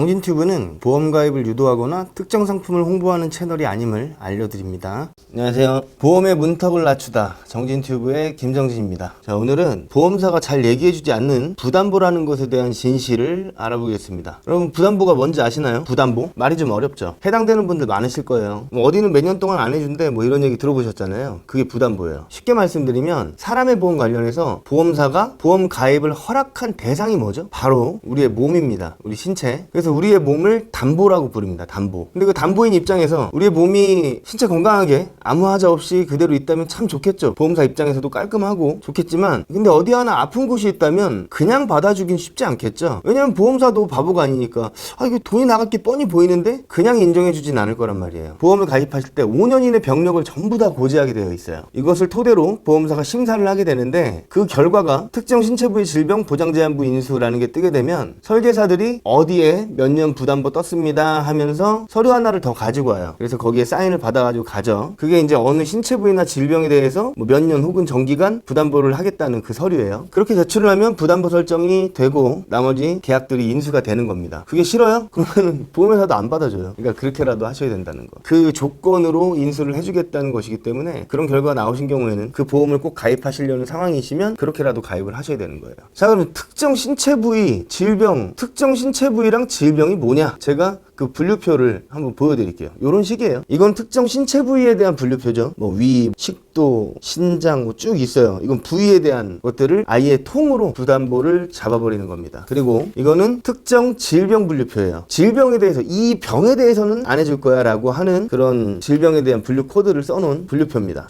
정진튜브는 보험 가입을 유도하거나 특정 상품을 홍보하는 채널이 아님을 알려드립니다. 안녕하세요. 보험의 문턱을 낮추다 정진튜브의 김정진입니다. 자, 오늘은 보험사가 잘 얘기해주지 않는 부담보라는 것에 대한 진실을 알아보겠습니다. 여러분, 부담보가 뭔지 아시나요? 부담보? 말이 좀 어렵죠. 해당되는 분들 많으실 거예요. 어디는 몇 년 동안 안 해준대 뭐 이런 얘기 들어보셨잖아요. 그게 부담보예요. 쉽게 말씀드리면 사람의 보험 관련해서 보험사가 보험 가입을 허락한 대상이 뭐죠? 바로 우리의 몸입니다. 우리 신체. 그래서 우리의 몸을 담보라고 부릅니다. 담보. 근데 그 담보인 입장에서 우리의 몸이 신체 건강하게 아무 하자 없이 그대로 있다면 참 좋겠죠. 보험사 입장에서도 깔끔하고 좋겠지만, 근데 어디 하나 아픈 곳이 있다면 그냥 받아주긴 쉽지 않겠죠. 왜냐면 보험사도 바보가 아니니까 이거 돈이 나갈 게 뻔히 보이는데 그냥 인정해주진 않을 거란 말이에요. 보험을 가입하실 때 5년 이내 병력을 전부 다 고지하게 되어 있어요. 이것을 토대로 보험사가 심사를 하게 되는데, 그 결과가 특정 신체 부위 질병 보장 제한부 인수라는 게 뜨게 되면 설계사들이 어디에 몇 년 부담보 떴습니다 하면서 서류 하나를 더 가지고 와요. 그래서 거기에 사인을 받아가지고 가죠. 그게 이제 어느 신체 부위나 질병에 대해서 몇 년 혹은 정기간 부담보를 하겠다는 그 서류예요. 그렇게 제출을 하면 부담보 설정이 되고 나머지 계약들이 인수가 되는 겁니다. 그게 싫어요? 그러면 보험회사도 안 받아줘요. 그러니까 그렇게라도 하셔야 된다는 거. 그 조건으로 인수를 해주겠다는 것이기 때문에 그런 결과가 나오신 경우에는 그 보험을 꼭 가입하시려는 상황이시면 그렇게라도 가입을 하셔야 되는 거예요. 자, 그럼 특정 신체 부위 질병, 특정 신체 부위랑 질병이 뭐냐? 제가 그 분류표를 한번 보여드릴게요. 이런 식이에요. 이건 특정 신체 부위에 대한 분류표죠. 위, 식도, 신장 쭉 있어요. 이건 부위에 대한 것들을 아예 통으로 부담보를 잡아버리는 겁니다. 그리고 이거는 특정 질병 분류표예요. 질병에 대해서, 이 병에 대해서는 안 해줄 거야 라고 하는 그런 질병에 대한 분류 코드를 써놓은 분류표입니다.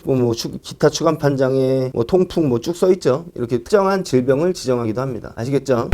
기타 추간 판장에 통풍 쭉 써있죠. 이렇게 특정한 질병을 지정하기도 합니다. 아시겠죠?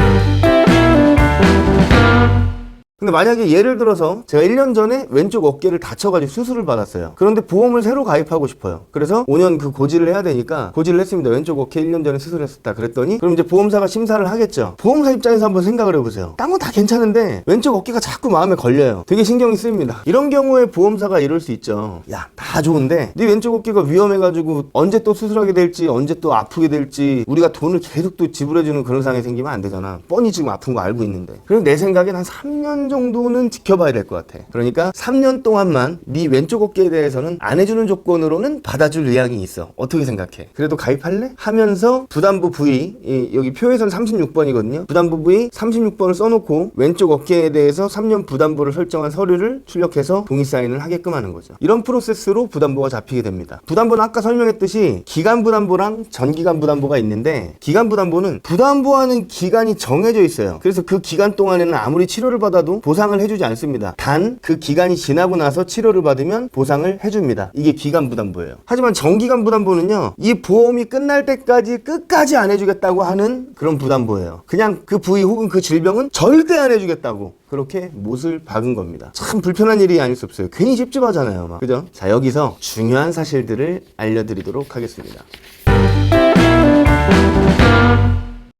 근데 만약에 예를 들어서 제가 1년 전에 왼쪽 어깨를 다쳐가지고 수술을 받았어요. 그런데 보험을 새로 가입하고 싶어요. 그래서 5년 그 고지를 해야 되니까 고지를 했습니다. 왼쪽 어깨 1년 전에 수술했었다 그랬더니, 그럼 이제 보험사가 심사를 하겠죠. 보험사 입장에서 한번 생각을 해보세요. 딴 건 다 괜찮은데 왼쪽 어깨가 자꾸 마음에 걸려요. 되게 신경이 쓰입니다. 이런 경우에 보험사가 이럴 수 있죠. 야, 다 좋은데 네 왼쪽 어깨가 위험해가지고 언제 또 수술하게 될지, 언제 또 아프게 될지 우리가 돈을 계속 또 지불해주는 그런 상황이 생기면 안 되잖아. 뻔히 지금 아픈 거 알고 있는데. 그래서 내 생각엔 한 3년 정도는 지켜봐야 될 것 같아. 그러니까 3년 동안만 네 왼쪽 어깨에 대해서는 안 해주는 조건으로는 받아줄 의향이 있어. 어떻게 생각해? 그래도 가입할래? 하면서 부담보 부위, 여기 표에서는 36번이거든요. 부담보 부위 36번을 써놓고 왼쪽 어깨에 대해서 3년 부담보를 설정한 서류를 출력해서 동의 사인을 하게끔 하는 거죠. 이런 프로세스로 부담보가 잡히게 됩니다. 부담보는 아까 설명했듯이 기간 부담보랑 전기간 부담보가 있는데, 기간 부담보는 부담보하는 기간이 정해져 있어요. 그래서 그 기간 동안에는 아무리 치료를 받아도 보상을 해주지 않습니다. 단 그 기간이 지나고 나서 치료를 받으면 보상을 해줍니다. 이게 기간 부담보예요. 하지만 정기간 부담보는요, 이 보험이 끝날 때까지 끝까지 안 해주겠다고 하는 그런 부담보예요. 그냥 그 부위 혹은 그 질병은 절대 안 해주겠다고 그렇게 못을 박은 겁니다. 참 불편한 일이 아닐 수 없어요. 괜히 찝찝하잖아요, 그죠? 자, 여기서 중요한 사실들을 알려드리도록 하겠습니다.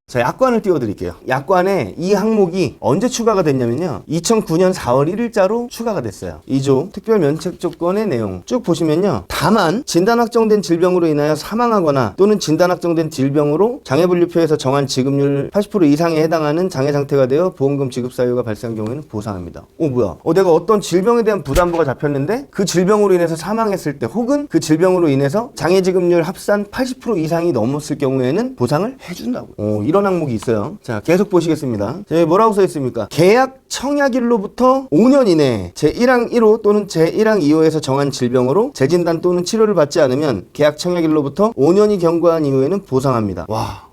자, 약관을 띄워드릴게요. 약관에 이 항목이 언제 추가가 됐냐면요, 2009년 4월 1일자로 추가가 됐어요. 2조 특별 면책 조건의 내용 쭉 보시면요, 다만 진단 확정된 질병으로 인하여 사망하거나 또는 진단 확정된 질병으로 장애분류표에서 정한 지급률 80% 이상에 해당하는 장애 상태가 되어 보험금 지급 사유가 발생한 경우에는 보상합니다. 뭐야? 내가 어떤 질병에 대한 부담보가 잡혔는데 그 질병으로 인해서 사망했을 때, 혹은 그 질병으로 인해서 장애 지급률 합산 80% 이상이 넘었을 경우에는 보상을 해준다고. 이런 항목이 있어요. 자, 계속 보시겠습니다. 뭐라고 써 있습니까? 계약 청약일로부터 5년 이내에 제1항 1호 또는 제1항 2호에서 정한 질병으로 재진단 또는 치료를 받지 않으면 계약 청약일로부터 5년이 경과한 이후에는 보상합니다. 와,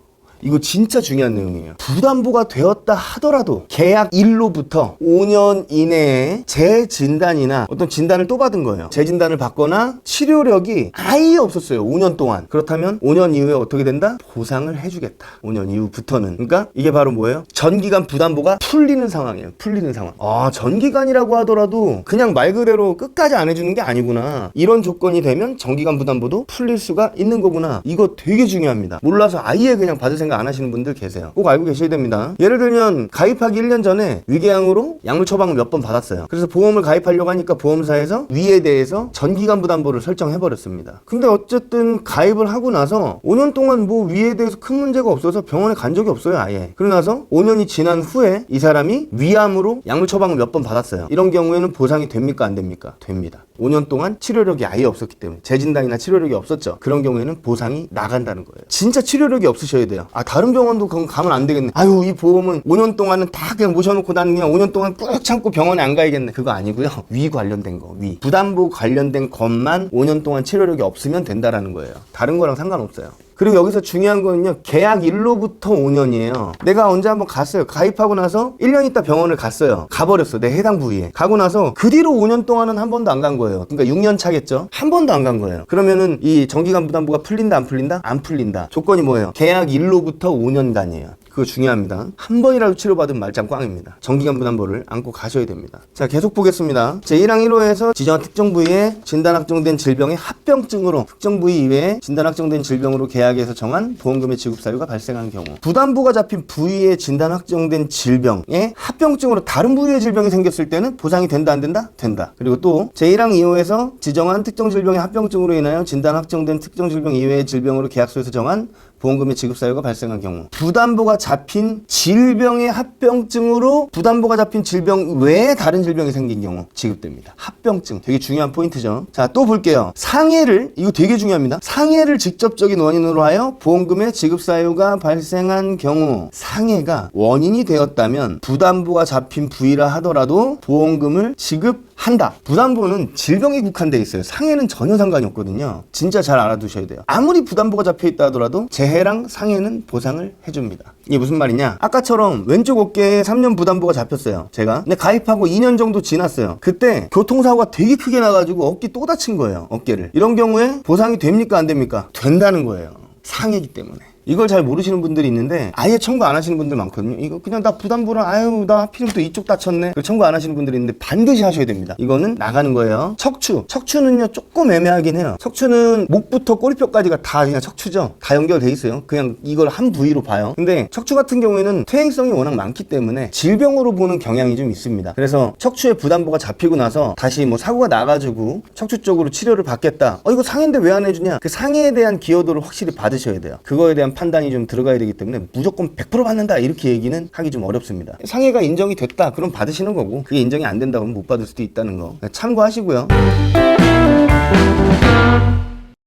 이거 진짜 중요한 내용이에요. 부담보가 되었다 하더라도 계약일로부터 5년 이내에 재진단이나 어떤 진단을 또 받은 거예요. 재진단을 받거나 치료력이 아예 없었어요, 5년 동안. 그렇다면 5년 이후에 어떻게 된다? 보상을 해주겠다, 5년 이후부터는. 그러니까 이게 바로 뭐예요? 전기간 부담보가 풀리는 상황이에요. 풀리는 상황. 전기간이라고 하더라도 그냥 말 그대로 끝까지 안 해주는 게 아니구나. 이런 조건이 되면 전기간 부담보도 풀릴 수가 있는 거구나. 이거 되게 중요합니다. 몰라서 아예 그냥 받을 생각 생각 안 하시는 분들 계세요. 꼭 알고 계셔야 됩니다. 예를 들면 가입하기 1년 전에 위궤양으로 약물 처방을 몇 번 받았어요. 그래서 보험을 가입하려고 하니까 보험사에서 위에 대해서 전기간 부담보를 설정해버렸습니다. 근데 어쨌든 가입을 하고 나서 5년 동안 뭐 위에 대해서 큰 문제가 없어서 병원에 간 적이 없어요, 아예. 그러고 나서 5년이 지난 후에 이 사람이 위암으로 약물 처방을 몇 번 받았어요. 이런 경우에는 보상이 됩니까, 안 됩니까? 됩니다. 5년 동안 치료력이 아예 없었기 때문에, 재진단이나 치료력이 없었죠. 그런 경우에는 보상이 나간다는 거예요. 진짜 치료력이 없으셔야 돼요. 아, 다른 병원도 그럼 가면 안 되겠네. 아유, 이 보험은 5년 동안은 다 그냥 모셔놓고 나는 그냥 5년 동안 꾹 참고 병원에 안 가야겠네. 그거 아니고요. 위 관련된 거, 위. 부담보 관련된 것만 5년 동안 치료력이 없으면 된다라는 거예요. 다른 거랑 상관없어요. 그리고 여기서 중요한 거는요, 계약일로부터 5년이에요. 내가 언제 한번 갔어요. 가입하고 나서 1년 있다 병원을 갔어요. 가버렸어. 내 해당 부위에. 가고 나서 그 뒤로 5년 동안은 한 번도 안 간 거예요. 그러니까 6년 차겠죠? 한 번도 안 간 거예요. 그러면은 이 정기간 부담보가 풀린다, 안 풀린다? 안 풀린다. 조건이 뭐예요? 계약일로부터 5년간이에요. 그거 중요합니다. 한 번이라도 치료받으면 말짱 꽝입니다. 정기간 부담보를 안고 가셔야 됩니다. 자, 계속 보겠습니다. 제1항 1호에서 지정한 특정 부위에 진단 확정된 질병의 합병증으로 특정 부위 이외에 진단 확정된 질병으로 계약에서 정한 보험금의 지급 사유가 발생한 경우, 부담보가 잡힌 부위에 진단 확정된 질병의 합병증으로 다른 부위의 질병이 생겼을 때는 보상이 된다, 안 된다? 된다. 그리고 또 제1항 2호에서 지정한 특정 질병의 합병증으로 인하여 진단 확정된 특정 질병 이외의 질병으로 계약서에서 정한 보험금의 지급 사유가 발생한 경우, 부담보가 잡힌 질병의 합병증으로 부담보가 잡힌 질병 외에 다른 질병이 생긴 경우 지급됩니다. 합병증 되게 중요한 포인트죠. 자, 또 볼게요. 상해를, 이거 되게 중요합니다. 상해를 직접적인 원인으로 하여 보험금의 지급 사유가 발생한 경우, 상해가 원인이 되었다면 부담보가 잡힌 부위라 하더라도 보험금을 지급한다. 부담보는 질병에 국한되어 있어요. 상해는 전혀 상관이 없거든요. 진짜 잘 알아두셔야 돼요. 아무리 부담보가 잡혀 있다 하더라도 재해랑 상해는 보상을 해줍니다. 이게 무슨 말이냐? 아까처럼 왼쪽 어깨에 3년 부담보가 잡혔어요, 제가. 근데 가입하고 2년 정도 지났어요. 그때 교통사고가 되게 크게 나가지고 어깨 또 다친 거예요, 어깨를. 이런 경우에 보상이 됩니까, 안 됩니까? 된다는 거예요. 상해이기 때문에. 이걸 잘 모르시는 분들이 있는데 아예 청구 안 하시는 분들 많거든요. 이거 그냥 나 부담보라, 아유 나 하필이면 또 이쪽 다쳤네. 청구 안 하시는 분들이 있는데 반드시 하셔야 됩니다. 이거는 나가는 거예요. 척추는요 조금 애매하긴 해요. 척추는 목부터 꼬리뼈까지가 다 그냥 척추죠. 다 연결돼 있어요. 그냥 이걸 한 부위로 봐요. 근데 척추 같은 경우에는 퇴행성이 워낙 많기 때문에 질병으로 보는 경향이 좀 있습니다. 그래서 척추에 부담보가 잡히고 나서 다시 뭐 사고가 나가지고 척추 쪽으로 치료를 받겠다. 이거 상해인데 왜 안 해주냐? 그 상해에 대한 기여도를 확실히 받으셔야 돼요. 그거에 대한 판단이 좀 들어가야 되기 때문에 무조건 100% 받는다 이렇게 얘기는 하기 좀 어렵습니다. 상해가 인정이 됐다 그럼 받으시는 거고, 그게 인정이 안 된다 그러면 못 받을 수도 있다는 거 참고하시고요.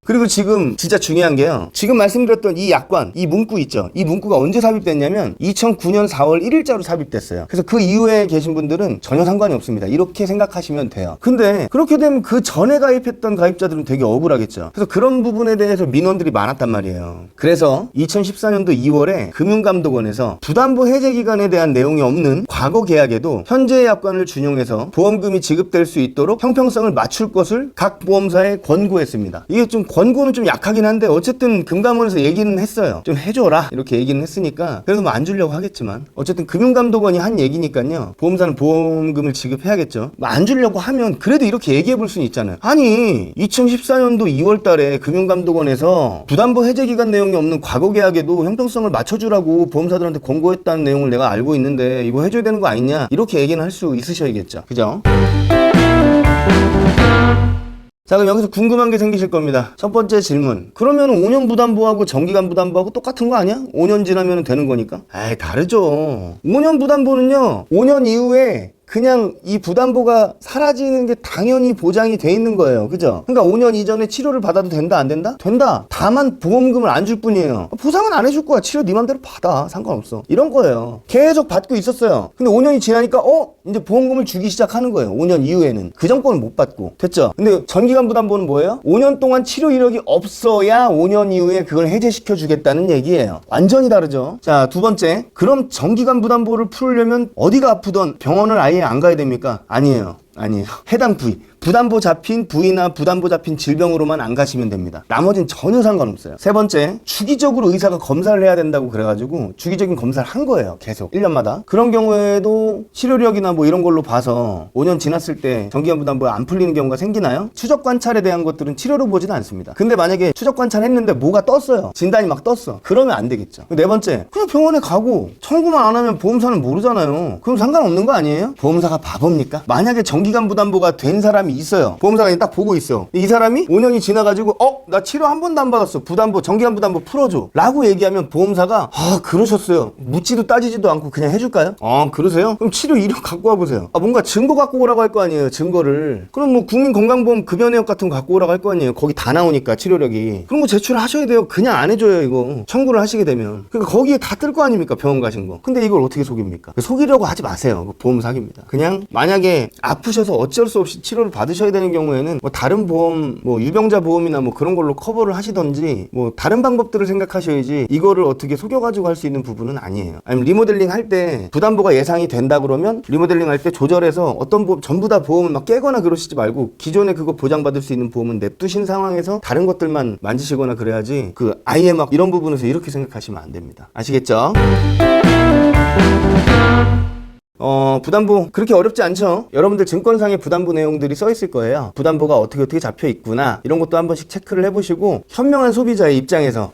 그리고 지금 진짜 중요한 게요, 지금 말씀드렸던 이 약관, 이 문구 있죠? 이 문구가 언제 삽입됐냐면 2009년 4월 1일자로 삽입됐어요. 그래서 그 이후에 계신 분들은 전혀 상관이 없습니다. 이렇게 생각하시면 돼요. 근데 그렇게 되면 그 전에 가입했던 가입자들은 되게 억울하겠죠. 그래서 그런 부분에 대해서 민원들이 많았단 말이에요. 그래서 2014년도 2월에 금융감독원에서 부담보 해제 기간에 대한 내용이 없는 과거 계약에도 현재의 약관을 준용해서 보험금이 지급될 수 있도록 형평성을 맞출 것을 각 보험사에 권고했습니다. 이게 좀 권고는 좀 약하긴 한데 어쨌든 금감원에서 얘기는 했어요. 좀 해줘라 이렇게 얘기는 했으니까 그래도 뭐 안 주려고 하겠지만 어쨌든 금융감독원이 한 얘기니까요, 보험사는 보험금을 지급해야겠죠. 뭐 안 주려고 하면 그래도 이렇게 얘기해 볼 수는 있잖아요. 아니 2014년도 2월 달에 금융감독원에서 부담보 해제 기간 내용이 없는 과거 계약에도 형평성을 맞춰주라고 보험사들한테 권고했다는 내용을 내가 알고 있는데 이거 해줘야 되는 거 아니냐, 이렇게 얘기는 할 수 있으셔야겠죠. 그죠? 자, 그럼 여기서 궁금한 게 생기실 겁니다. 첫 번째 질문. 그러면 5년 부담보하고 정기간 부담보하고 똑같은 거 아니야? 5년 지나면 되는 거니까? 에이, 다르죠. 5년 부담보는요, 5년 이후에 그냥 이 부담보가 사라지는 게 당연히 보장이 돼 있는 거예요. 그죠? 그러니까 5년 이전에 치료를 받아도 된다, 안 된다? 된다. 다만 보험금을 안 줄 뿐이에요. 보상은 안 해줄 거야. 치료 네 맘대로 받아. 상관없어. 이런 거예요. 계속 받고 있었어요. 근데 5년이 지나니까 이제 보험금을 주기 시작하는 거예요. 5년 이후에는. 그 전거는 못 받고. 됐죠? 근데 전기간 부담보는 뭐예요? 5년 동안 치료 이력이 없어야 5년 이후에 그걸 해제시켜 주겠다는 얘기예요. 완전히 다르죠? 자, 두 번째. 그럼 전기간 부담보를 풀려면 어디가 아프던 병원을 아예 안 가야 됩니까? 아니에요. 아니에요. 해당 부위. 부담보 잡힌 부위나 부담보 잡힌 질병으로만 안 가시면 됩니다. 나머지는 전혀 상관없어요. 세 번째, 주기적으로 의사가 검사를 해야 된다고 그래가지고 주기적인 검사를 한 거예요. 계속 1년마다. 그런 경우에도 치료력이나 뭐 이런 걸로 봐서 5년 지났을 때 정기한 부담보가 안 풀리는 경우가 생기나요? 추적 관찰에 대한 것들은 치료로 보지는 않습니다. 근데 만약에 추적 관찰했는데 뭐가 떴어요. 진단이 막 떴어. 그러면 안 되겠죠. 네 번째, 그냥 병원에 가고 청구만 안 하면 보험사는 모르잖아요. 그럼 상관없는 거 아니에요? 보험사가 바보입니까? 만약에 정기간 부담보가 된 사람이 있어요. 보험사가 딱 보고 있어. 이 사람이 5년이 지나가지고 나 치료 한 번도 안 받았어. 부담보 정기간 부담보 풀어줘 라고 얘기하면 보험사가 그러셨어요. 묻지도 따지지도 않고 그냥 해줄까요? 그러세요? 그럼 치료 이력 갖고 와보세요. 뭔가 증거 갖고 오라고 할 거 아니에요. 증거를. 그럼 뭐 국민건강보험 급여 내역 같은 거 갖고 오라고 할 거 아니에요. 거기 다 나오니까 치료력이. 그런 거 제출하셔야 돼요. 그냥 안 해줘요. 이거 청구를 하시게 되면. 그러니까 거기에 다 뜰 거 아닙니까? 병원 가신 거. 근데 이걸 어떻게 속입니까? 속이려고 하지 마세요. 보험 사기입니다. 그냥 만약에 아프셔서 어쩔 수 없이 치료를 받으셔야 되는 경우에는 뭐 다른 보험, 뭐 유병자 보험이나 뭐 그런 걸로 커버를 하시던지 뭐 다른 방법들을 생각하셔야지 이거를 어떻게 속여가지고 할 수 있는 부분은 아니에요. 아니면 리모델링 할 때 부담보가 예상이 된다 그러면 리모델링 할 때 조절해서 어떤 보험 전부 다 보험을 막 깨거나 그러시지 말고 기존에 그거 보장받을 수 있는 보험은 냅두신 상황에서 다른 것들만 만지시거나 그래야지 아예 막 이런 부분에서 이렇게 생각하시면 안 됩니다. 아시겠죠? 부담보 그렇게 어렵지 않죠? 여러분들 증권상의 부담보 내용들이 써 있을 거예요. 부담보가 어떻게 잡혀 있구나 이런 것도 한 번씩 체크를 해보시고 현명한 소비자의 입장에서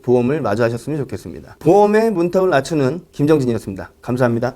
보험을 마주하셨으면 좋겠습니다. 보험의 문턱을 낮추는 김정진이었습니다. 감사합니다.